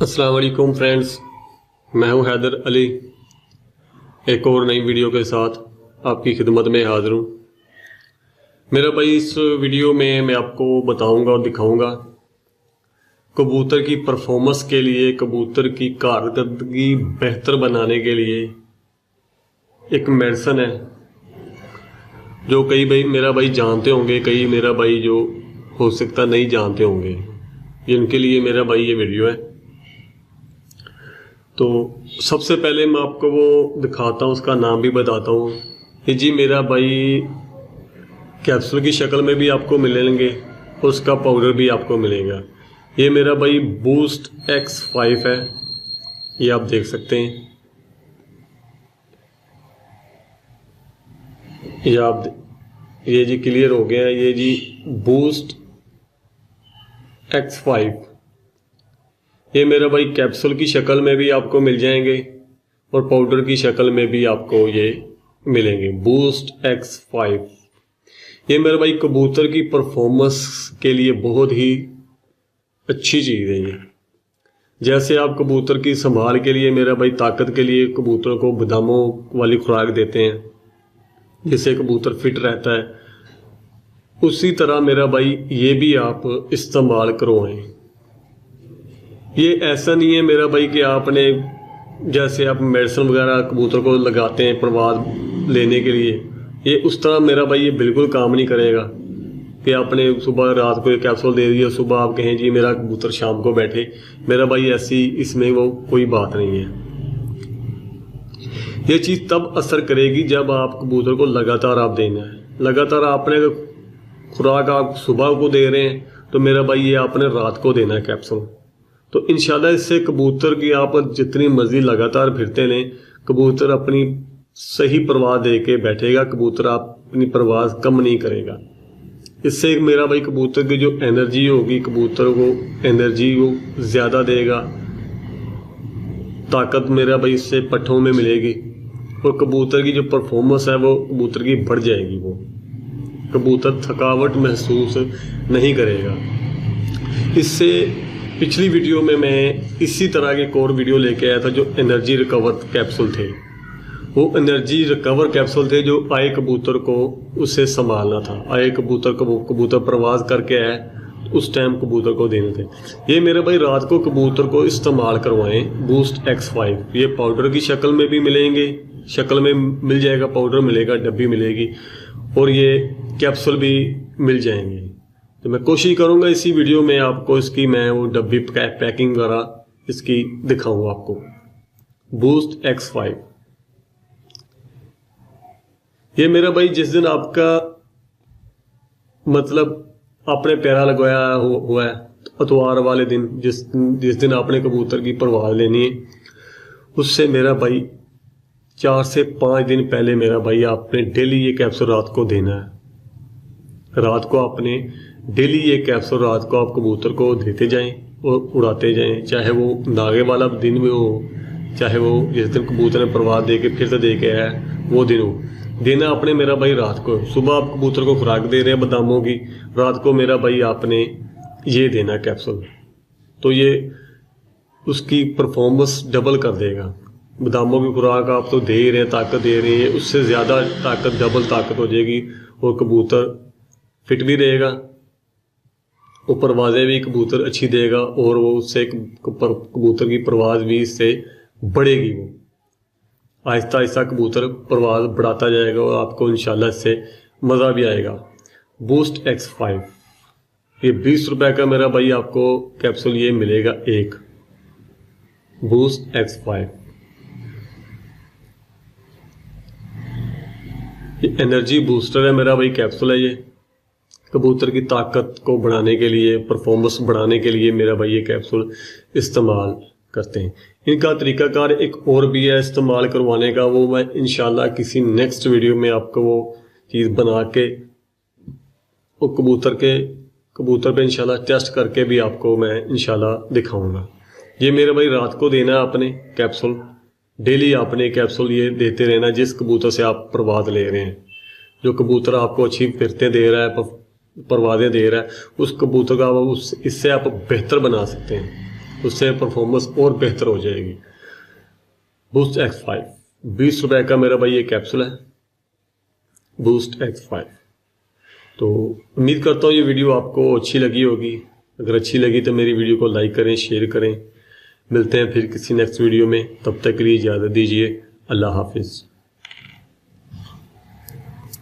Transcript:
अस्सलाम वालेकुम फ्रेंड्स, मैं हूं हैदर अली। एक और नई वीडियो के साथ आपकी खिदमत में हाज़िर हूं। मेरा भाई इस वीडियो में मैं आपको बताऊंगा और दिखाऊंगा कबूतर की परफॉर्मेंस के लिए, कबूतर की कारकर्दगी बेहतर बनाने के लिए एक मेडिसिन है जो कई भाई मेरा भाई जानते होंगे, कई मेरा भाई जो हो सकता नहीं जानते होंगे। जिनके लिए मेरा भाई ये वीडियो है। तो सबसे पहले मैं आपको वो दिखाता हूँ, उसका नाम भी बताता हूँ। ये जी मेरा भाई कैप्सूल की शक्ल में भी आपको मिलेंगे, उसका पाउडर भी आपको मिलेगा। ये मेरा भाई बूस्ट X5 है, ये आप देख सकते हैं। ये जी क्लियर हो गया है। ये जी बूस्ट X5 ये मेरा भाई कैप्सूल की शक्ल में भी आपको मिल जाएंगे और पाउडर की शक्ल में भी आपको ये मिलेंगे। बूस्ट X5 ये मेरा भाई कबूतर की परफॉर्मेंस के लिए बहुत ही अच्छी चीज़ है। ये जैसे आप कबूतर की संभाल के लिए, मेरा भाई ताकत के लिए कबूतरों को बादामों वाली खुराक देते हैं जिससे कबूतर फिट रहता है, उसी तरह मेरा भाई ये भी आप इस्तेमाल करवाएं। ये ऐसा नहीं है मेरा भाई कि आपने जैसे आप मेडिसिन वगैरह कबूतर को लगाते हैं परवाज़ लेने के लिए, ये उस तरह मेरा भाई ये बिल्कुल काम नहीं करेगा कि आपने सुबह रात को एक कैप्सूल दे दिया, सुबह आप कहें जी मेरा कबूतर शाम को बैठे। मेरा भाई ऐसी इसमें वो कोई बात नहीं है। ये चीज़ तब असर करेगी जब आप कबूतर को लगातार आप देना है। लगातार आपने खुराक आप सुबह को दे रहे हैं तो मेरा भाई ये आपने रात को देना है कैप्सूल। तो इंशाल्लाह इससे कबूतर की आप जितनी मर्जी लगातार फिरते लें, कबूतर अपनी सही परवाज़ दे के बैठेगा, कबूतर अपनी परवाज़ कम नहीं करेगा। इससे मेरा भाई कबूतर की जो एनर्जी होगी, कबूतर को एनर्जी वो ज़्यादा देगा, ताकत मेरा भाई इससे पट्ठों में मिलेगी और कबूतर की जो परफॉर्मेंस है वो कबूतर की बढ़ जाएगी। वो कबूतर थकावट महसूस नहीं करेगा। इससे पिछली वीडियो में मैं इसी तरह के एक और वीडियो लेके आया था जो एनर्जी रिकवर कैप्सूल थे। वो एनर्जी रिकवर कैप्सूल थे जो आए कबूतर को उसे संभालना था। आए कबूतर को कबूतर प्रवास करके आए उस टाइम कबूतर को देने थे। ये मेरे भाई रात को कबूतर को इस्तेमाल करवाएं बूस्ट X5। ये पाउडर की शक्ल में भी मिलेंगे, शक्ल में मिल जाएगा, पाउडर मिलेगा, डब्बी मिलेगी और ये कैप्सूल भी मिल जाएंगे। तो मैं कोशिश करूंगा इसी वीडियो में आपको इसकी मैं वो डब्बी पैकिंग वगैरह इसकी दिखाऊंगा आपको। बूस्ट X5 ये मेरा भाई जिस दिन आपका मतलब आपने पैरा लगवाया हुआ है अतवार वाले दिन, जिस दिन आपने कबूतर की परवाज़ लेनी है, उससे मेरा भाई 4 से 5 दिन पहले मेरा भाई आपने डेली ये कैप्सूल रात को देना है। रात को आपने डेली ये कैप्सूल रात को आप कबूतर को देते जाएं और उड़ाते जाएं, चाहे वो नागे वाला दिन में हो, चाहे वो जिस दिन कबूतर ने परवाज़ दे के फिर से दे के आया वो दिन हो। देना आपने मेरा भाई रात को। सुबह आप कबूतर को खुराक दे रहे हैं बादामों की, रात को मेरा भाई आपने ये देना कैप्सूल। तो ये उसकी परफॉर्मेंस डबल कर देगा। बादामों की खुराक आप तो दे रहे हैं, ताकत दे रहे हैं, उससे ज़्यादा ताकत, डबल ताकत हो जाएगी और कबूतर फिट भी रहेगा और परवाज़ें भी कबूतर अच्छी देगा और वो उससे कबूतर की परवाज़ भी इससे बढ़ेगी। वो आहिस्ता आहिस्ता कबूतर परवाज़ बढ़ाता जाएगा और आपको इंशाल्लाह इससे मज़ा भी आएगा। बूस्ट X5 ये 20 रुपए का मेरा भाई आपको कैप्सूल ये मिलेगा एक। बूस्ट X5 ये एनर्जी बूस्टर है मेरा भाई कैप्सूल है। ये कबूतर की ताकत को बढ़ाने के लिए, परफॉर्मेंस बढ़ाने के लिए मेरा भाई ये कैप्सूल इस्तेमाल करते हैं। इनका तरीकाकार एक और भी है इस्तेमाल करवाने का, वो मैं इंशाल्लाह किसी नेक्स्ट वीडियो में आपको वो चीज़ बना के और कबूतर पे इंशाल्लाह टेस्ट करके भी आपको मैं इंशाल्लाह दिखाऊंगा। ये मेरे भाई रात को देना है आपने कैप्सूल, डेली आपने कैप्सूल ये देते रहना जिस कबूतर से आप परवाज़ ले रहे हैं। जो कबूतर आपको अच्छी फिरते दे रहा है, परवाज़ें दे रहा है, उस कबूतर का इससे आप बेहतर बना सकते हैं। उससे परफॉर्मेंस और बेहतर हो जाएगी। बूस्ट X5 ₹20 का मेरा भाई ये कैप्सूल है, बूस्ट X5। तो उम्मीद करता हूँ ये वीडियो आपको अच्छी लगी होगी। अगर अच्छी लगी तो मेरी वीडियो को लाइक करें, शेयर करें। मिलते हैं फिर किसी नेक्स्ट वीडियो में, तब तक के लिए इजाज़त दीजिए। अल्लाह हाफिज़।